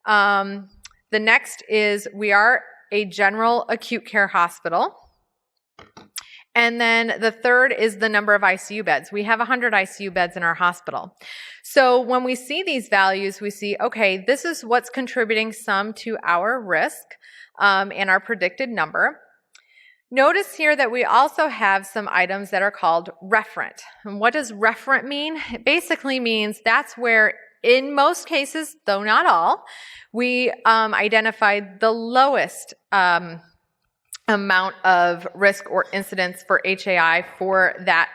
The next is we are a general acute care hospital. And then the third is the number of ICU beds. We have 100 ICU beds in our hospital. So when we see these values, we see, okay, this is what's contributing some to our risk and our predicted number. Notice here that we also have some items that are called referent. And what does referent mean? It basically means that's where in most cases, though not all, we identified the lowest amount of risk or incidence for HAI for that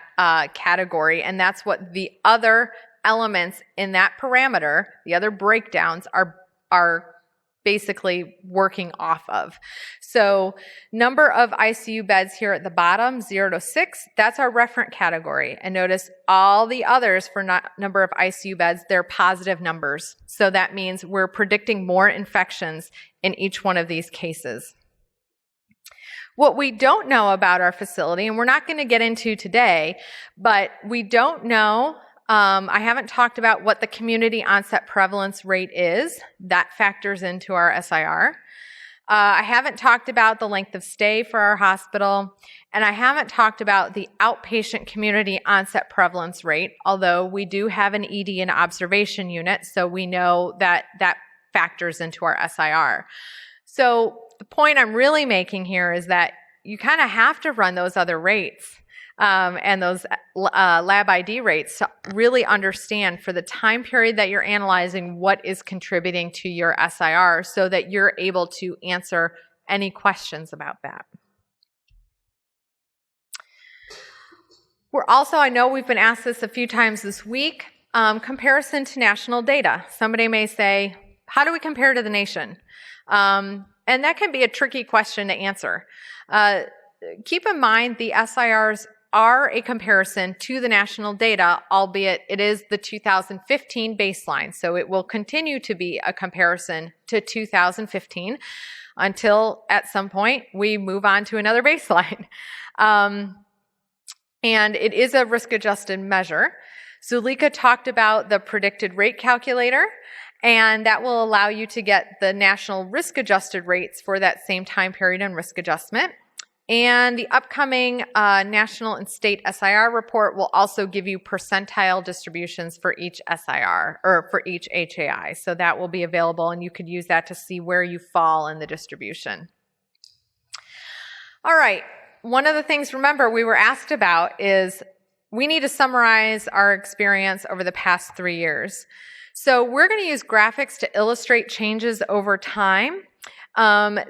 category, and that's what the other elements in that parameter, the other breakdowns, are basically working off of. So number of ICU beds here at the bottom, 0 to 6, that's our referent category. And notice all the others for number of ICU beds, they're positive numbers. So that means we're predicting more infections in each one of these cases. What we don't know about our facility, and we're not going to get into today, but we don't know, I haven't talked about what the community onset prevalence rate is. That factors into our SIR. I haven't talked about the length of stay for our hospital, and I haven't talked about the outpatient community onset prevalence rate, although we do have an ED and observation unit, so we know that that factors into our SIR. So the point I'm really making here is that you kind of have to run those other rates and those lab ID rates to really understand for the time period that you're analyzing what is contributing to your SIR so that you're able to answer any questions about that. We're also, I know we've been asked this a few times this week, comparison to national data. Somebody may say, how do we compare to the nation? And that can be a tricky question to answer. Keep in mind the SIRs are a comparison to the national data, albeit it is the 2015 baseline. So it will continue to be a comparison to 2015 until at some point we move on to another baseline. And it is a risk-adjusted measure. Zulika talked about the predicted rate calculator, and that will allow you to get the national risk-adjusted rates for that same time period and risk adjustment. And the upcoming national and state SIR report will also give you percentile distributions for each SIR, or for each HAI. So that will be available, and you could use that to see where you fall in the distribution. All right, one of the things, remember, we were asked about is we need to summarize our experience over the past 3 years. So we're going to use graphics to illustrate changes over time.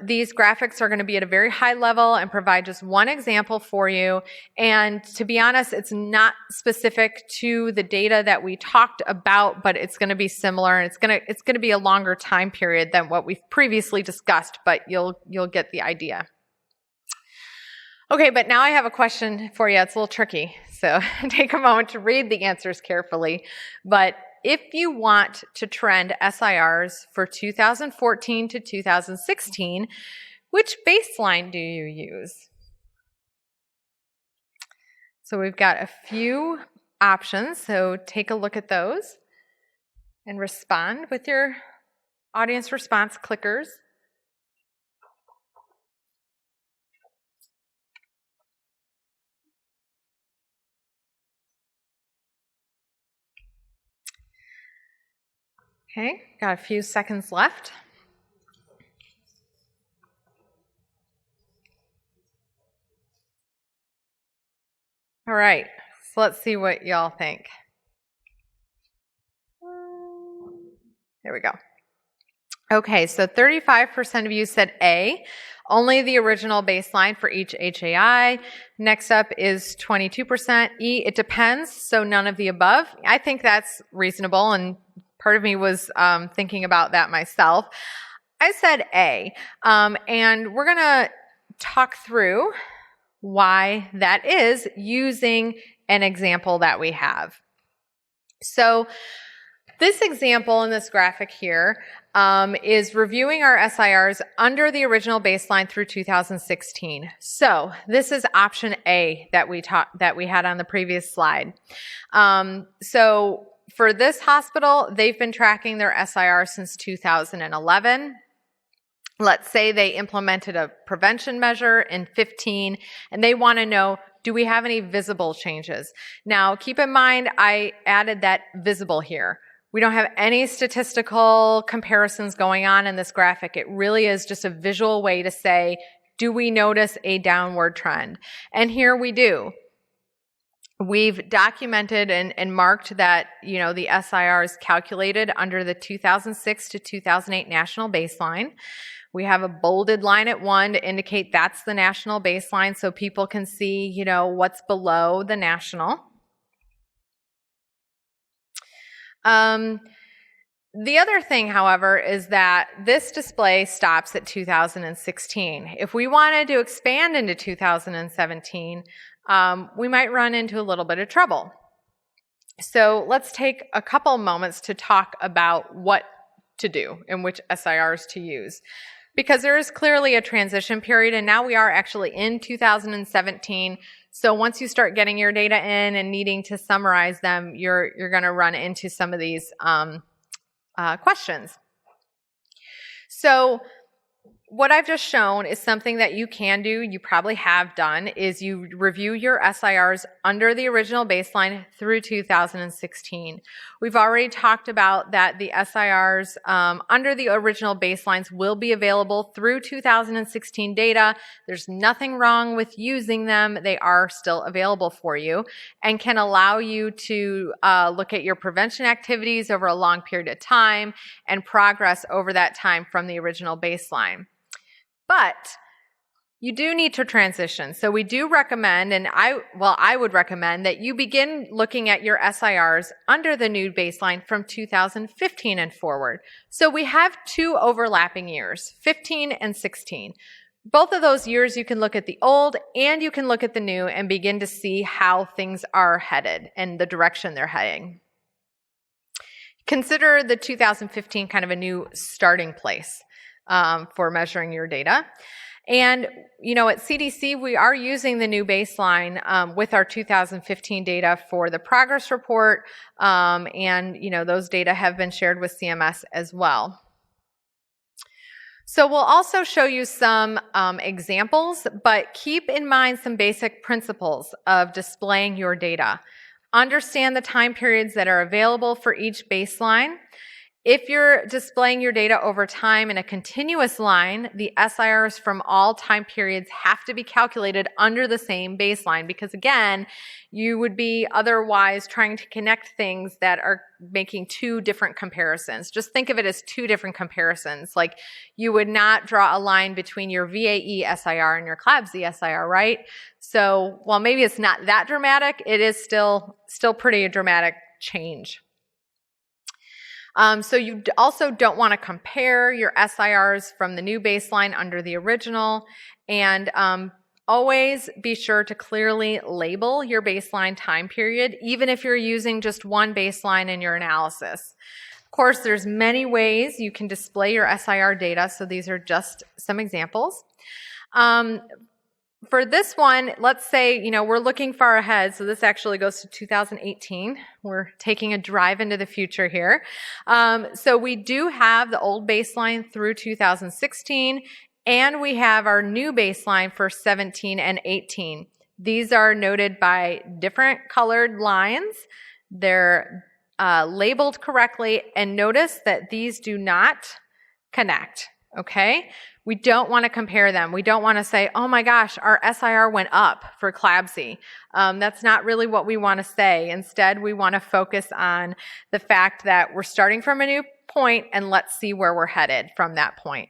These graphics are going to be at a very high level and provide just one example for you. And to be honest, it's not specific to the data that we talked about, but it's going to be similar, and it's going to be a longer time period than what we've previously discussed, but you'll get the idea. Okay, but now I have a question for you. It's a little tricky, so take a moment to read the answers carefully. But if you want to trend SIRs for 2014 to 2016, which baseline do you use? So we've got a few options, so take a look at those and respond with your audience response clickers. Okay, got a few seconds left. All right, so let's see what y'all think. There we go. Okay, so 35% of you said A, only the original baseline for each HAI. Next up is 22%. E, it depends, so none of the above. I think that's reasonable, and part of me was thinking about that myself. I said A, and we're going to talk through why that is using an example that we have. So this example in this graphic here is reviewing our SIRs under the original baseline through 2016. So this is option A that we had on the previous slide. So for this hospital, they've been tracking their SIR since 2011. Let's say they implemented a prevention measure in 15, and they want to know, do we have any visible changes? Now, keep in mind, I added that visible here. We don't have any statistical comparisons going on in this graphic. It really is just a visual way to say, do we notice a downward trend? And here we do. We've documented and marked that, the SIR is calculated under the 2006 to 2008 national baseline. We have a bolded line at 1 to indicate that's the national baseline so people can see, what's below the national. The other thing, however, is that this display stops at 2016. If we wanted to expand into 2017, we might run into a little bit of trouble. So let's take a couple moments to talk about what to do and which SIRs to use. Because there is clearly a transition period, and now we are actually in 2017. So once you start getting your data in and needing to summarize them, you're going to run into some of these questions. So what I've just shown is something that you can do, you probably have done, is you review your SIRs under the original baseline through 2016. We've already talked about that the SIRs under the original baselines will be available through 2016 data. There's nothing wrong with using them. They are still available for you and can allow you to look at your prevention activities over a long period of time and progress over that time from the original baseline. But you do need to transition. So we do recommend, and I would recommend that you begin looking at your SIRs under the new baseline from 2015 and forward. So we have 2 overlapping years, 15 and 16. Both of those years you can look at the old and you can look at the new and begin to see how things are headed and the direction they're heading. Consider the 2015 kind of a new starting place for measuring your data. And, at CDC, we are using the new baseline with our 2015 data for the progress report, and, those data have been shared with CMS as well. So we'll also show you some examples, but keep in mind some basic principles of displaying your data. Understand the time periods that are available for each baseline. If you're displaying your data over time in a continuous line, the SIRs from all time periods have to be calculated under the same baseline because, again, you would be otherwise trying to connect things that are making 2 different comparisons. Just think of it as 2 different comparisons. Like you would not draw a line between your VAE SIR and your CLABSI SIR, right? So while maybe it's not that dramatic, it is still pretty a dramatic change. So you also don't want to compare your SIRs from the new baseline under the original, and always be sure to clearly label your baseline time period, even if you're using just one baseline in your analysis. Of course, there's many ways you can display your SIR data, so these are just some examples. For this one, let's say, we're looking far ahead, so this actually goes to 2018. We're taking a drive into the future here. So we do have the old baseline through 2016, and we have our new baseline for 17 and 18. These are noted by different colored lines. They're labeled correctly, and notice that these do not connect, okay? We don't want to compare them. We don't want to say, oh my gosh, our SIR went up for CLABSI. That's not really what we want to say. Instead, we want to focus on the fact that we're starting from a new point and let's see where we're headed from that point.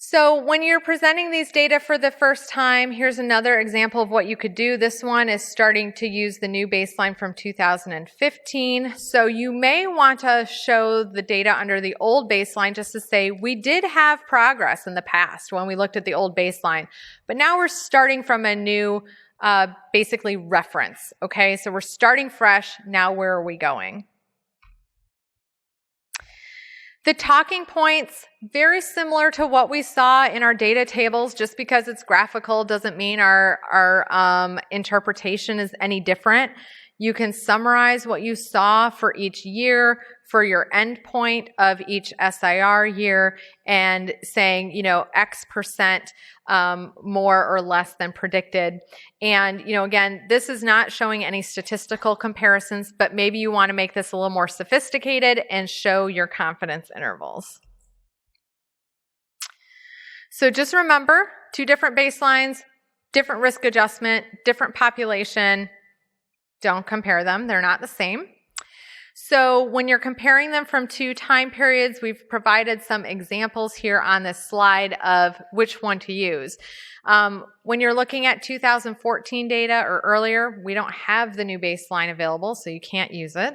So when you're presenting these data for the first time, here's another example of what you could do. This one is starting to use the new baseline from 2015. So you may want to show the data under the old baseline just to say, we did have progress in the past when we looked at the old baseline, but now we're starting from a new, basically reference, okay? So we're starting fresh. Now where are we going? The talking points, very similar to what we saw in our data tables. Just because it's graphical doesn't mean our interpretation is any different. You can summarize what you saw for each year, for your endpoint of each SIR year, and saying, X percent more or less than predicted. And, again, this is not showing any statistical comparisons, but maybe you want to make this a little more sophisticated and show your confidence intervals. So just remember, 2 different baselines, different risk adjustment, different population. Don't compare them. They're not the same. So when you're comparing them from two time periods, we've provided some examples here on this slide of which one to use. When you're looking at 2014 data or earlier, we don't have the new baseline available, so you can't use it.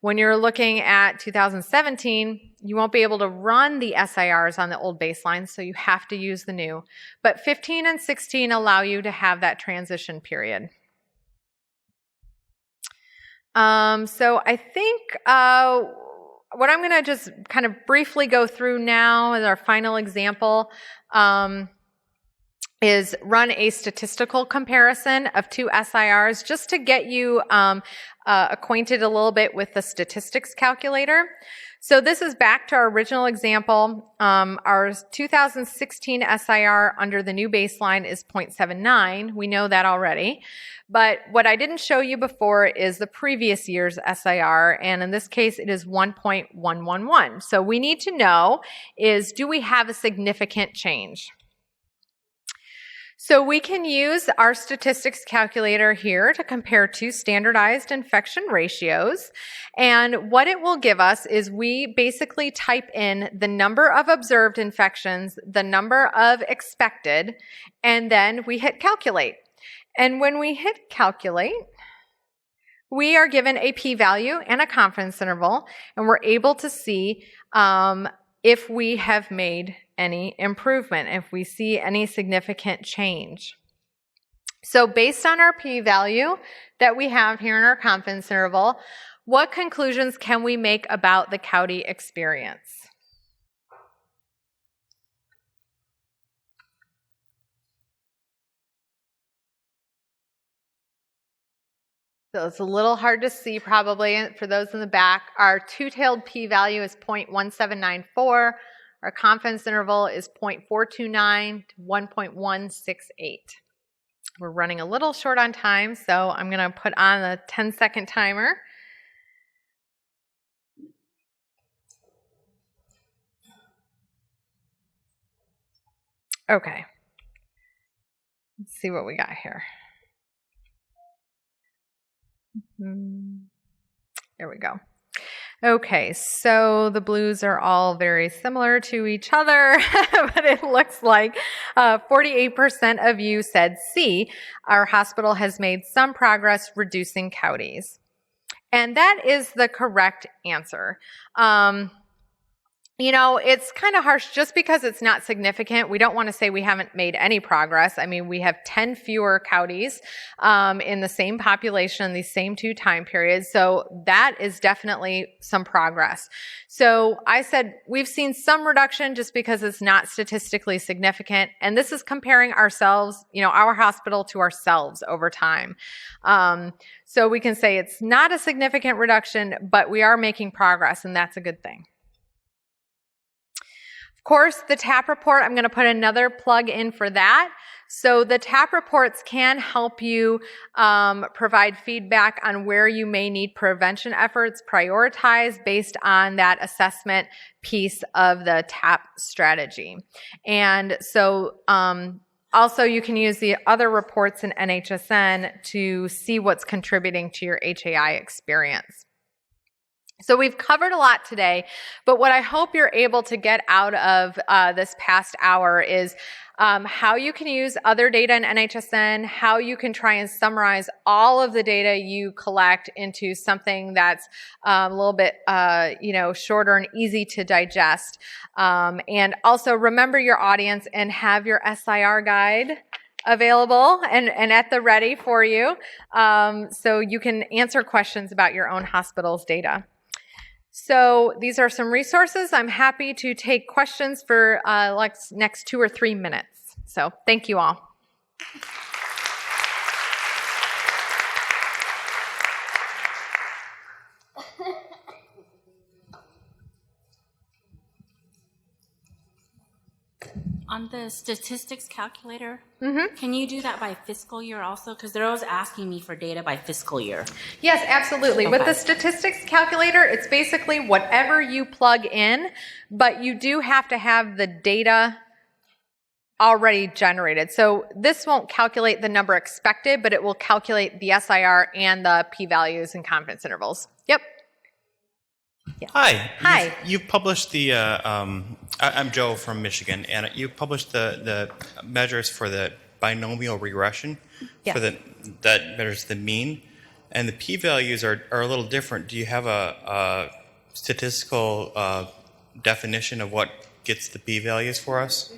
When you're looking at 2017, you won't be able to run the SIRs on the old baseline, so you have to use the new. But 15 and 16 allow you to have that transition period. So I think what I'm going to just kind of briefly go through now as our final example is run a statistical comparison of two SIRs just to get you acquainted a little bit with the statistics calculator. So this is back to our original example. Our 2016 SIR under the new baseline is 0.79. We know that already. But what I didn't show you before is the previous year's SIR, and in this case, it is 1.111. So we need to know is, do we have a significant change? So we can use our statistics calculator here to compare two standardized infection ratios. And what it will give us is we basically type in the number of observed infections, the number of expected, and then we hit calculate. And when we hit calculate, we are given a p-value and a confidence interval, and we're able to see if we have made any improvement, if we see any significant change. So based on our p-value that we have here in our confidence interval, what conclusions can we make about the COUTI experience? So it's a little hard to see probably for those in the back. Our two-tailed p-value is 0.1794. Our confidence interval is 0.429 to 1.168. We're running a little short on time, so I'm going to put on a 10-second timer. Okay. Let's see what we got here. There we go. Okay, so the blues are all very similar to each other, but it looks like 48% of you said C. Our hospital has made some progress reducing COUTIs. And that is the correct answer. You know, it's kind of harsh just because it's not significant. We don't want to say we haven't made any progress. I mean, we have 10 fewer COUTIs in the same population in these same two time periods. So that is definitely some progress. So I said we've seen some reduction just because it's not statistically significant. And this is comparing ourselves, you know, our hospital to ourselves over time. So we can say it's not a significant reduction, but we are making progress, and that's a good thing. Of course, the TAP report, I'm going to put another plug in for that. So the TAP reports can help you provide feedback on where you may need prevention efforts prioritized based on that assessment piece of the TAP strategy. And so also you can use the other reports in NHSN to see what's contributing to your HAI experience. So we've covered a lot today, but what I hope you're able to get out of this past hour is how you can use other data in NHSN, how you can try and summarize all of the data you collect into something that's a little bit shorter and easy to digest. And also remember your audience and have your SIR guide available and at the ready for you so you can answer questions about your own hospital's data. So these are some resources. I'm happy to take questions for next 2 or 3 minutes. So thank you all. On the statistics calculator, can you do that by fiscal year also? Because they're always asking me for data by fiscal year. Yes, absolutely. Okay. With the statistics calculator, it's basically whatever you plug in, but you do have to have the data already generated. So this won't calculate the number expected, but it will calculate the SIR and the p-values and confidence intervals. Yep. Yeah. Hi. Hi. You've published the, I'm Joe from Michigan, and you published the measures for the binomial regression Yes. that measures the mean, and the p-values are a little different. Do you have a statistical definition of what gets the p-values for us?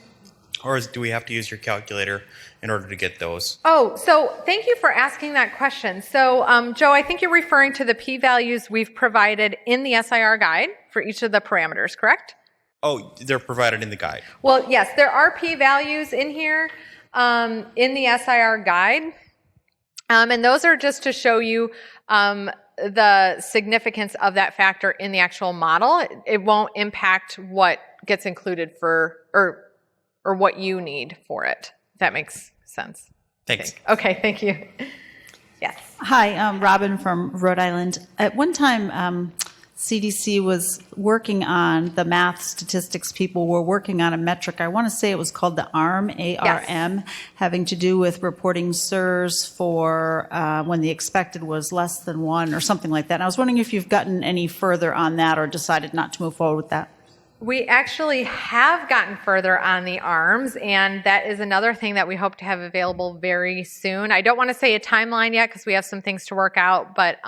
Or do we have to use your calculator in order to get those? Oh, so thank you for asking that question. So, Joe, I think you're referring to the p-values we've provided in the SIR guide for each of the parameters, correct? Oh, they're provided in the guide. Well, yes, there are p-values in here in the SIR guide. And those are just to show you the significance of that factor in the actual model. It won't impact what gets included for, or what you need for it. If that makes sense. Thanks. Okay, thank you. Yes. Hi, I'm Robin from Rhode Island. At one time, CDC was working on, the math statistics people were working on a metric. I want to say it was called the ARM, A-R-M, Yes. having to do with reporting SIRS for when the expected was less than 1 or something like that. And I was wondering if you've gotten any further on that or decided not to move forward with that. We actually have gotten further on the ARMS, and that is another thing that we hope to have available very soon. I don't want to say a timeline yet because we have some things to work out, but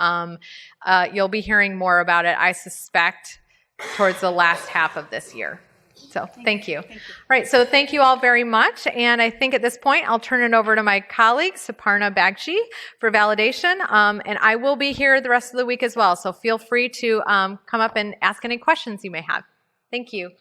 you'll be hearing more about it, I suspect, towards the last half of this year. So thank you. All right, so thank you all very much, and I think at this point I'll turn it over to my colleague, Suparna Bagchi, for validation, and I will be here the rest of the week as well, so feel free to come up and ask any questions you may have. Thank you.